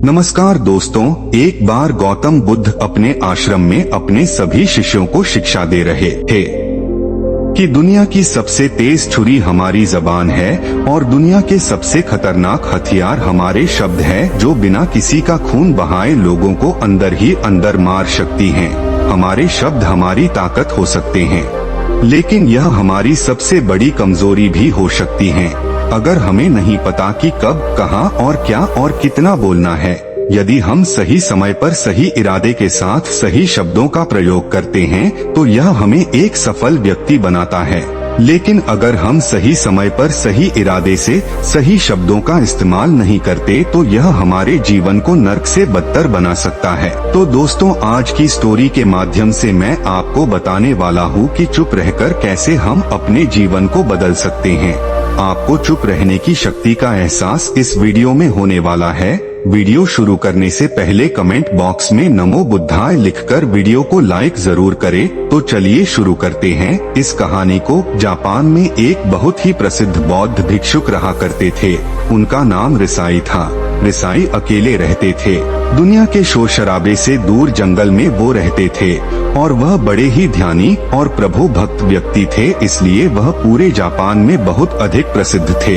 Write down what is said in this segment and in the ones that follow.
नमस्कार दोस्तों, एक बार गौतम बुद्ध अपने आश्रम में अपने सभी शिष्यों को शिक्षा दे रहे थे कि दुनिया की सबसे तेज छुरी हमारी जबान है और दुनिया के सबसे खतरनाक हथियार हमारे शब्द हैं, जो बिना किसी का खून बहाए लोगों को अंदर ही अंदर मार सकती हैं। हमारे शब्द हमारी ताकत हो सकते हैं, लेकिन यह हमारी सबसे बड़ी कमजोरी भी हो सकती हैं। अगर हमें नहीं पता कि कब, कहां और क्या और कितना बोलना है, यदि हम सही समय पर सही इरादे के साथ सही शब्दों का प्रयोग करते हैं तो यह हमें एक सफल व्यक्ति बनाता है। लेकिन अगर हम सही समय पर सही इरादे से सही शब्दों का इस्तेमाल नहीं करते तो यह हमारे जीवन को नर्क से बदतर बना सकता है। तो दोस्तों, आज की स्टोरी के माध्यम से मैं आपको बताने वाला हूँ कि चुप रहकर कैसे हम अपने जीवन को बदल सकते हैं। आपको चुप रहने की शक्ति का एहसास इस वीडियो में होने वाला है। वीडियो शुरू करने से पहले कमेंट बॉक्स में नमो बुद्धाय लिखकर वीडियो को लाइक जरूर करें। तो चलिए शुरू करते हैं इस कहानी को। जापान में एक बहुत ही प्रसिद्ध बौद्ध भिक्षुक रहा करते थे। उनका नाम रिसाई था। रिसाई अकेले रहते थे। दुनिया के शोर शराबे से दूर जंगल में वो रहते थे और वह बड़े ही ध्यानी और प्रभु भक्त व्यक्ति थे, इसलिए वह पूरे जापान में बहुत अधिक प्रसिद्ध थे।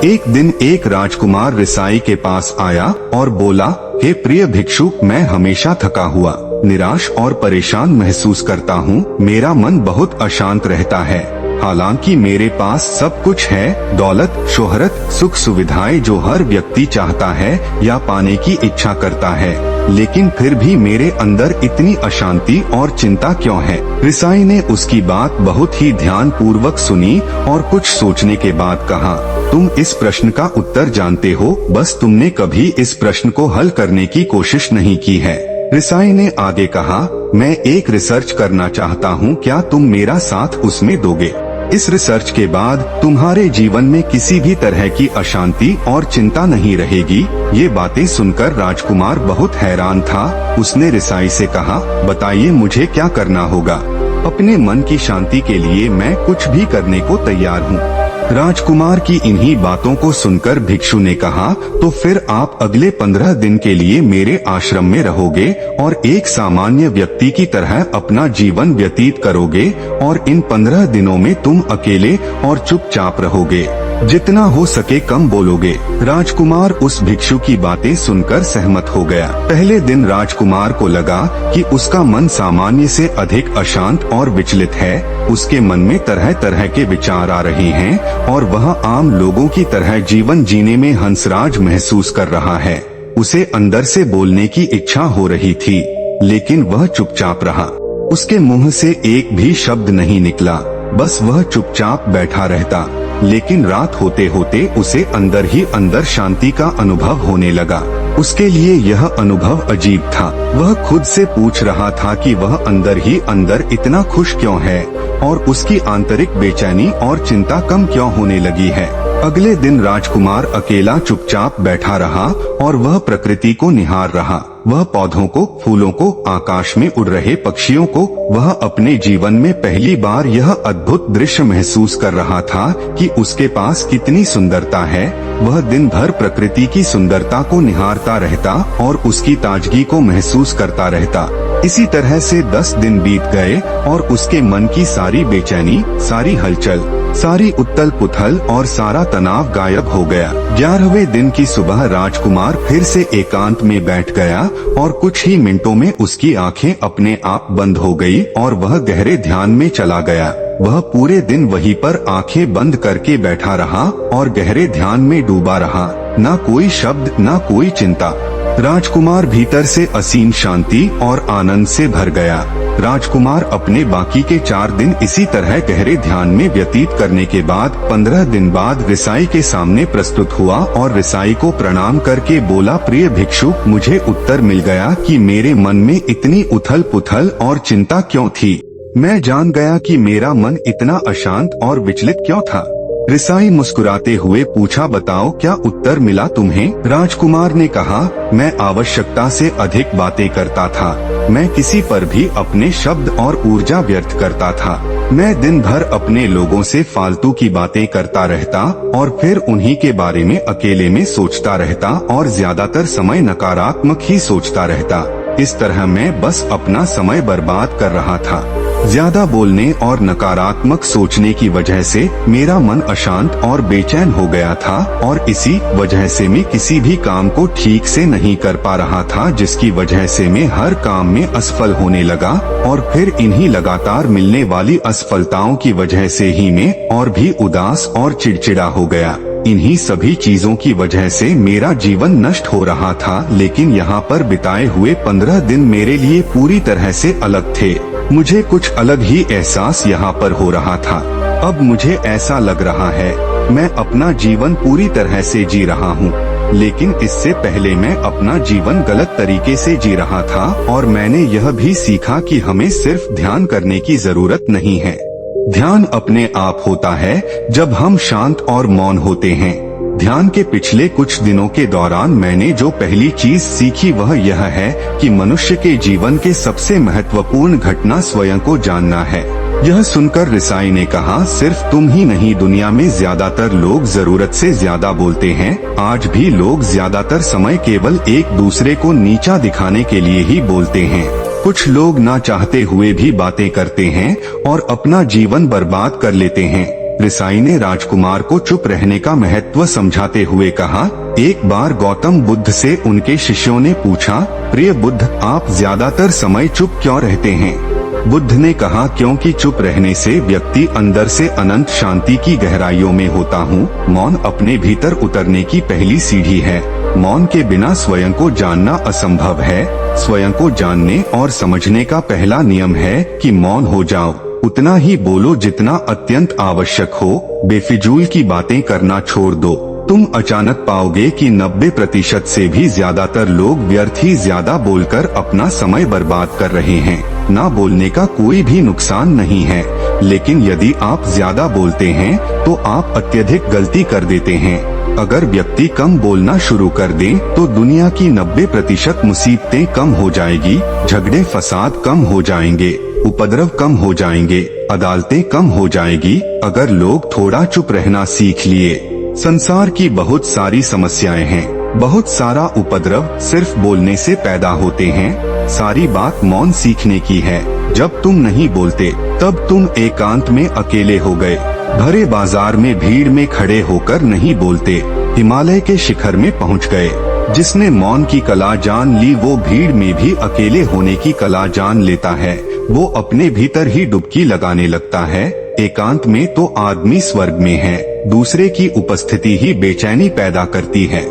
एक दिन एक राजकुमार रिसाई के पास आया और बोला, हे प्रिय भिक्षु, मैं हमेशा थका हुआ, निराश और परेशान महसूस करता हूँ। मेरा मन बहुत अशांत रहता है। हालांकि मेरे पास सब कुछ है, दौलत, शोहरत, सुख सुविधाएं जो हर व्यक्ति चाहता है या पाने की इच्छा करता है, लेकिन फिर भी मेरे अंदर इतनी अशांति और चिंता क्यों है? रिसाई ने उसकी बात बहुत ही ध्यान पूर्वक सुनी और कुछ सोचने के बाद कहा, तुम इस प्रश्न का उत्तर जानते हो, बस तुमने कभी इस प्रश्न को हल करने की कोशिश नहीं की है। रिसाई ने आगे कहा, मैं एक रिसर्च करना चाहता हूँ, क्या तुम मेरा साथ उसमें दोगे? इस रिसर्च के बाद तुम्हारे जीवन में किसी भी तरह की अशांति और चिंता नहीं रहेगी। ये बातें सुनकर राजकुमार बहुत हैरान था। उसने रिसाई से कहा, बताइए मुझे क्या करना होगा? अपने मन की शांति के लिए मैं कुछ भी करने को तैयार हूँ। राजकुमार की इन्हीं बातों को सुनकर भिक्षु ने कहा, तो फिर आप अगले 15 दिन के लिए मेरे आश्रम में रहोगे और एक सामान्य व्यक्ति की तरह अपना जीवन व्यतीत करोगे और इन 15 दिनों में तुम अकेले और चुपचाप रहोगे, जितना हो सके कम बोलोगे। राजकुमार उस भिक्षु की बातें सुनकर सहमत हो गया। पहले दिन राजकुमार को लगा कि उसका मन सामान्य से अधिक अशांत और विचलित है। उसके मन में तरह तरह के विचार आ रहे हैं और वह आम लोगों की तरह जीवन जीने में हंसराज महसूस कर रहा है। उसे अंदर से बोलने की इच्छा हो रही थी, लेकिन वह चुपचाप रहा। उसके मुंह से एक भी शब्द नहीं निकला, बस वह चुपचाप बैठा रहता। लेकिन रात होते होते उसे अंदर ही अंदर शांति का अनुभव होने लगा। उसके लिए यह अनुभव अजीब था। वह खुद से पूछ रहा था कि वह अंदर ही अंदर इतना खुश क्यों है और उसकी आंतरिक बेचैनी और चिंता कम क्यों होने लगी है। अगले दिन राजकुमार अकेला चुपचाप बैठा रहा और वह प्रकृति को निहार रहा। वह पौधों को, फूलों को, आकाश में उड़ रहे पक्षियों को। वह अपने जीवन में पहली बार यह अद्भुत दृश्य महसूस कर रहा था कि उसके पास कितनी सुंदरता है। वह दिन भर प्रकृति की सुंदरता को निहारता रहता और उसकी ताजगी को महसूस करता रहता। इसी तरह से 10 दिन बीत गए और उसके मन की सारी बेचैनी, सारी हलचल, सारी उथल पुथल और सारा तनाव गायब हो गया। 11वें दिन की सुबह राजकुमार फिर से एकांत में बैठ गया और कुछ ही मिनटों में उसकी आंखें अपने आप बंद हो गई और वह गहरे ध्यान में चला गया। वह पूरे दिन वहीं पर आंखें बंद करके बैठा रहा और गहरे ध्यान में डूबा रहा। ना कोई शब्द, ना कोई चिंता। राजकुमार भीतर से असीम शांति और आनंद से भर गया। राजकुमार अपने बाकी के 4 दिन इसी तरह गहरे ध्यान में व्यतीत करने के बाद 15 दिन बाद रिसाई के सामने प्रस्तुत हुआ और रिसाई को प्रणाम करके बोला, प्रिय भिक्षु, मुझे उत्तर मिल गया कि मेरे मन में इतनी उथल पुथल और चिंता क्यों थी। मैं जान गया कि मेरा मन इतना अशांत और विचलित क्यों था। रिसाई मुस्कुराते हुए पूछा, बताओ क्या उत्तर मिला तुम्हें? राजकुमार ने कहा, मैं आवश्यकता से अधिक बातें करता था। मैं किसी पर भी अपने शब्द और ऊर्जा व्यर्थ करता था। मैं दिन भर अपने लोगों से फालतू की बातें करता रहता और फिर उन्हीं के बारे में अकेले में सोचता रहता और ज्यादातर समय नकारात्मक ही सोचता रहता। इस तरह मैं बस अपना समय बर्बाद कर रहा था। ज्यादा बोलने और नकारात्मक सोचने की वजह से मेरा मन अशांत और बेचैन हो गया था और इसी वजह से मैं किसी भी काम को ठीक से नहीं कर पा रहा था, जिसकी वजह से मैं हर काम में असफल होने लगा और फिर इन्हीं लगातार मिलने वाली असफलताओं की वजह से ही मैं और भी उदास और चिड़चिड़ा हो गया। इन्हीं सभी चीजों की वजह से मेरा जीवन नष्ट हो रहा था, लेकिन यहाँ पर बिताए हुए 15 दिन मेरे लिए पूरी तरह से अलग थे। मुझे कुछ अलग ही एहसास यहाँ पर हो रहा था। अब मुझे ऐसा लग रहा है मैं अपना जीवन पूरी तरह से जी रहा हूँ, लेकिन इससे पहले मैं अपना जीवन गलत तरीके से जी रहा था और मैंने यह भी सीखा कि हमें सिर्फ ध्यान करने की जरूरत नहीं है। ध्यान अपने आप होता है जब हम शांत और मौन होते हैं। ध्यान के पिछले कुछ दिनों के दौरान मैंने जो पहली चीज सीखी वह यह है कि मनुष्य के जीवन के सबसे महत्वपूर्ण घटना स्वयं को जानना है। यह सुनकर रिसाई ने कहा, सिर्फ तुम ही नहीं, दुनिया में ज्यादातर लोग जरूरत से ज्यादा बोलते हैं। आज भी लोग ज्यादातर समय केवल एक दूसरे को नीचा दिखाने के लिए ही बोलते हैं। कुछ लोग ना चाहते हुए भी बातें करते हैं और अपना जीवन बर्बाद कर लेते हैं। रिसाई ने राजकुमार को चुप रहने का महत्व समझाते हुए कहा, एक बार गौतम बुद्ध से उनके शिष्यों ने पूछा, प्रिय बुद्ध, आप ज्यादातर समय चुप क्यों रहते हैं? बुद्ध ने कहा, क्योंकि चुप रहने से व्यक्ति अंदर से अनंत शांति की गहराइयों में होता हूँ। मौन अपने भीतर उतरने की पहली सीढ़ी है। मौन के बिना स्वयं को जानना असंभव है। स्वयं को जानने और समझने का पहला नियम है कि मौन हो जाओ। उतना ही बोलो जितना अत्यंत आवश्यक हो। बेफिजूल की बातें करना छोड़ दो। तुम अचानक पाओगे कि 90% से भी ज्यादातर लोग व्यर्थ ही ज्यादा बोलकर अपना समय बर्बाद कर रहे हैं। ना बोलने का कोई भी नुकसान नहीं है, लेकिन यदि आप ज्यादा बोलते हैं तो आप अत्यधिक गलती कर देते हैं। अगर व्यक्ति कम बोलना शुरू कर दे तो दुनिया की 90% मुसीबतें कम हो जाएगी, झगड़े फसाद कम हो जाएंगे, उपद्रव कम हो जाएंगे, अदालतें कम हो जाएगी। अगर लोग थोड़ा चुप रहना सीख लिए। संसार की बहुत सारी समस्याएं हैं। बहुत सारा उपद्रव सिर्फ बोलने से पैदा होते हैं। सारी बात मौन सीखने की है। जब तुम नहीं बोलते तब तुम एकांत में अकेले हो गए। भरे बाजार में भीड़ में खड़े होकर नहीं बोलते, हिमालय के शिखर में पहुंच गए। जिसने मौन की कला जान ली वो भीड़ में भी अकेले होने की कला जान लेता है। वो अपने भीतर ही डुबकी लगाने लगता है। एकांत में तो आदमी स्वर्ग में है। दूसरे की उपस्थिति ही बेचैनी पैदा करती है।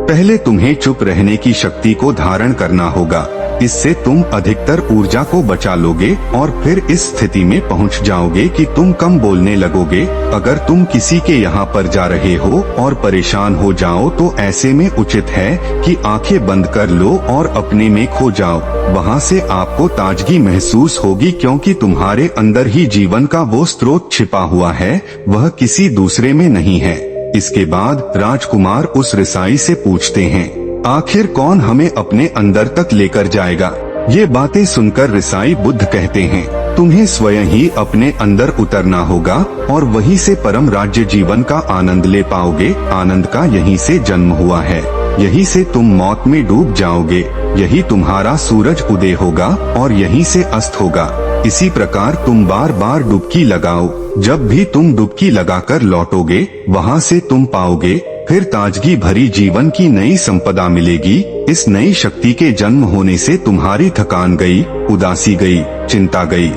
पहले तुम्हें चुप रहने की शक्ति को धारण करना होगा। इससे तुम अधिकतर ऊर्जा को बचा लोगे और फिर इस स्थिति में पहुंच जाओगे कि तुम कम बोलने लगोगे। अगर तुम किसी के यहाँ पर जा रहे हो और परेशान हो जाओ तो ऐसे में उचित है कि आंखें बंद कर लो और अपने में खो जाओ। वहाँ से आपको ताजगी महसूस होगी, क्योंकि तुम्हारे अंदर ही जीवन का वो स्रोत छिपा हुआ है, वह किसी दूसरे में नहीं है। इसके बाद राजकुमार उस रिसाई से पूछते हैं, आखिर कौन हमें अपने अंदर तक लेकर जाएगा? ये बातें सुनकर रिसाई बुद्ध कहते हैं, तुम्हें स्वयं ही अपने अंदर उतरना होगा और वहीं से परम राज्य जीवन का आनंद ले पाओगे। आनंद का यहीं से जन्म हुआ है। यहीं से तुम मौत में डूब जाओगे। यही तुम्हारा सूरज उदय होगा और यहीं से अस्त होगा। इसी प्रकार तुम बार बार डुबकी लगाओ। जब भी तुम डुबकी लगाकर लौटोगे वहाँ से तुम पाओगे फिर ताजगी भरी जीवन की नई संपदा मिलेगी। इस नई शक्ति के जन्म होने से तुम्हारी थकान गई, उदासी गई, चिंता गई।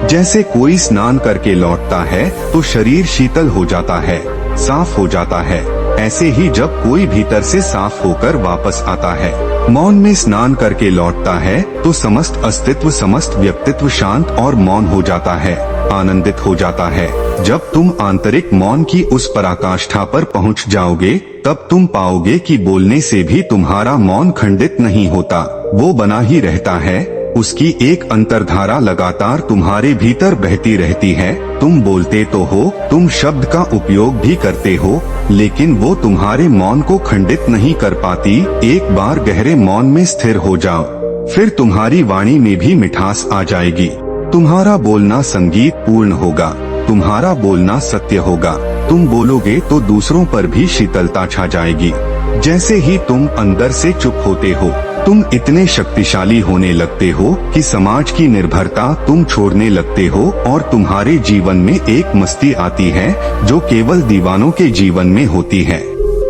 जैसे कोई स्नान करके लौटता है तो शरीर शीतल हो जाता है, साफ हो जाता है। ऐसे ही जब कोई भीतर से साफ होकर वापस आता है, मौन में स्नान करके लौटता है तो समस्त अस्तित्व, समस्त व्यक्तित्व शांत और मौन हो जाता है, आनंदित हो जाता है। जब तुम आंतरिक मौन की उस पराकाष्ठा पर पहुंच जाओगे तब तुम पाओगे कि बोलने से भी तुम्हारा मौन खंडित नहीं होता, वो बना ही रहता है। उसकी एक अंतर्धारा लगातार तुम्हारे भीतर बहती रहती है। तुम बोलते तो हो, तुम शब्द का उपयोग भी करते हो, लेकिन वो तुम्हारे मौन को खंडित नहीं कर पाती। एक बार गहरे मौन में स्थिर हो जाओ, फिर तुम्हारी वाणी में भी मिठास आ जाएगी। तुम्हारा बोलना संगीत पूर्ण होगा, तुम्हारा बोलना सत्य होगा। तुम बोलोगे तो दूसरों पर भी शीतलता छा जाएगी। जैसे ही तुम अंदर से चुप होते हो, तुम इतने शक्तिशाली होने लगते हो कि समाज की निर्भरता तुम छोड़ने लगते हो और तुम्हारे जीवन में एक मस्ती आती है जो केवल दीवानों के जीवन में होती है।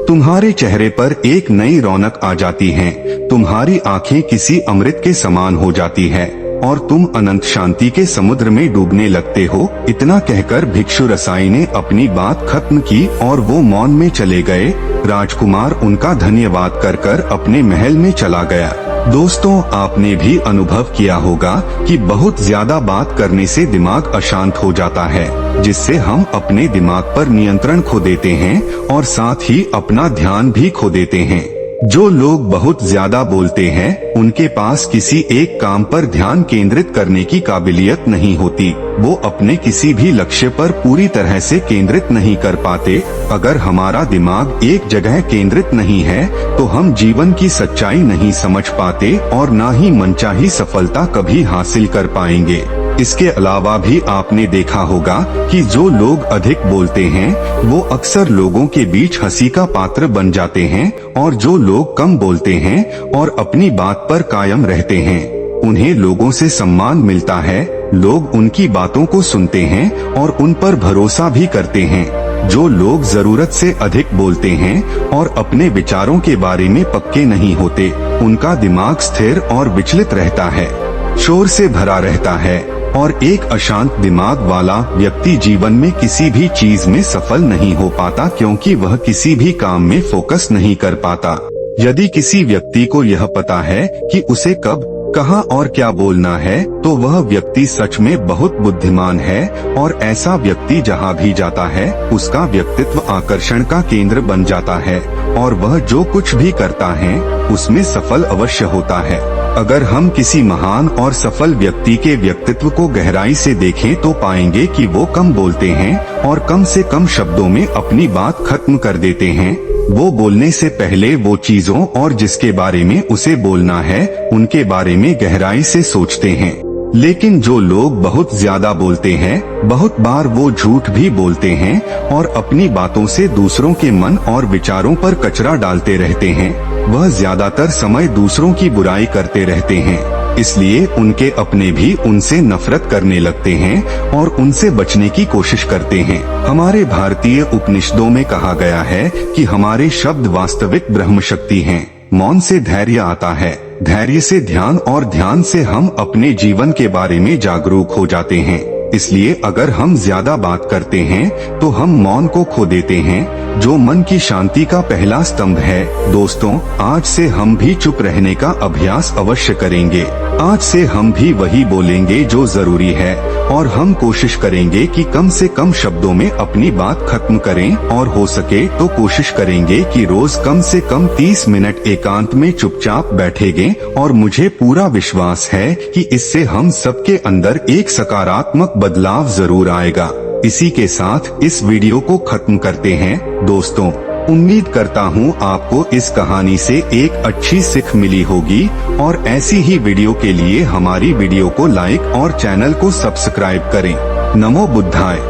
तुम्हारे चेहरे पर एक नई रौनक आ जाती है, तुम्हारी आंखें किसी अमृत के समान हो जाती है और तुम अनंत शांति के समुद्र में डूबने लगते हो। इतना कहकर भिक्षु रसाई ने अपनी बात खत्म की और वो मौन में चले गए। राजकुमार उनका धन्यवाद कर अपने महल में चला गया। दोस्तों, आपने भी अनुभव किया होगा कि बहुत ज्यादा बात करने से दिमाग अशांत हो जाता है, जिससे हम अपने दिमाग पर नियंत्रण खो देते हैं और साथ ही अपना ध्यान भी खो देते हैं। जो लोग बहुत ज्यादा बोलते हैं, उनके पास किसी एक काम पर ध्यान केंद्रित करने की काबिलियत नहीं होती। वो अपने किसी भी लक्ष्य पर पूरी तरह से केंद्रित नहीं कर पाते। अगर हमारा दिमाग एक जगह केंद्रित नहीं है, तो हम जीवन की सच्चाई नहीं समझ पाते और न ही मनचाही सफलता कभी हासिल कर पाएंगे। इसके अलावा भी आपने देखा होगा कि जो लोग अधिक बोलते हैं वो अक्सर लोगों के बीच हंसी का पात्र बन जाते हैं और जो लोग कम बोलते हैं और अपनी बात पर कायम रहते हैं, उन्हें लोगों से सम्मान मिलता है। लोग उनकी बातों को सुनते हैं और उन पर भरोसा भी करते हैं। जो लोग जरूरत से अधिक बोलते हैं और अपने विचारों के बारे में पक्के नहीं होते, उनका दिमाग स्थिर और विचलित रहता है, शोर से भरा रहता है और एक अशांत दिमाग वाला व्यक्ति जीवन में किसी भी चीज में सफल नहीं हो पाता, क्योंकि वह किसी भी काम में फोकस नहीं कर पाता। यदि किसी व्यक्ति को यह पता है कि उसे कब, कहां और क्या बोलना है, तो वह व्यक्ति सच में बहुत बुद्धिमान है और ऐसा व्यक्ति जहां भी जाता है उसका व्यक्तित्व आकर्षण का केंद्र बन जाता है और वह जो कुछ भी करता है उसमें सफल अवश्य होता है। अगर हम किसी महान और सफल व्यक्ति के व्यक्तित्व को गहराई से देखें तो पाएंगे कि वो कम बोलते हैं और कम से कम शब्दों में अपनी बात खत्म कर देते हैं। वो बोलने से पहले वो चीजों और जिसके बारे में उसे बोलना है उनके बारे में गहराई से सोचते हैं। लेकिन जो लोग बहुत ज्यादा बोलते हैं, बहुत बार वो झूठ भी बोलते हैं और अपनी बातों से दूसरों के मन और विचारों पर कचरा डालते रहते हैं। वह ज्यादातर समय दूसरों की बुराई करते रहते हैं, इसलिए उनके अपने भी उनसे नफरत करने लगते हैं और उनसे बचने की कोशिश करते हैं। हमारे भारतीय उपनिषदों में कहा गया है कि हमारे शब्द वास्तविक ब्रह्म शक्ति हैं। मौन से धैर्य आता है, धैर्य से ध्यान और ध्यान से हम अपने जीवन के बारे में जागरूक हो जाते हैं। इसलिए अगर हम ज्यादा बात करते हैं तो हम मौन को खो देते हैं, जो मन की शांति का पहला स्तंभ है। दोस्तों, आज से हम भी चुप रहने का अभ्यास अवश्य करेंगे। आज से हम भी वही बोलेंगे जो जरूरी है और हम कोशिश करेंगे कि कम से कम शब्दों में अपनी बात खत्म करें और हो सके तो कोशिश करेंगे कि रोज कम से कम 30 मिनट एकांत में चुपचाप बैठेंगे और मुझे पूरा विश्वास है कि इससे हम सबके अंदर एक सकारात्मक बदलाव जरूर आएगा। इसी के साथ इस वीडियो को खत्म करते हैं। दोस्तों, उम्मीद करता हूँ आपको इस कहानी से एक अच्छी सीख मिली होगी और ऐसी ही वीडियो के लिए हमारी वीडियो को लाइक और चैनल को सब्सक्राइब करें। नमो बुद्धाय।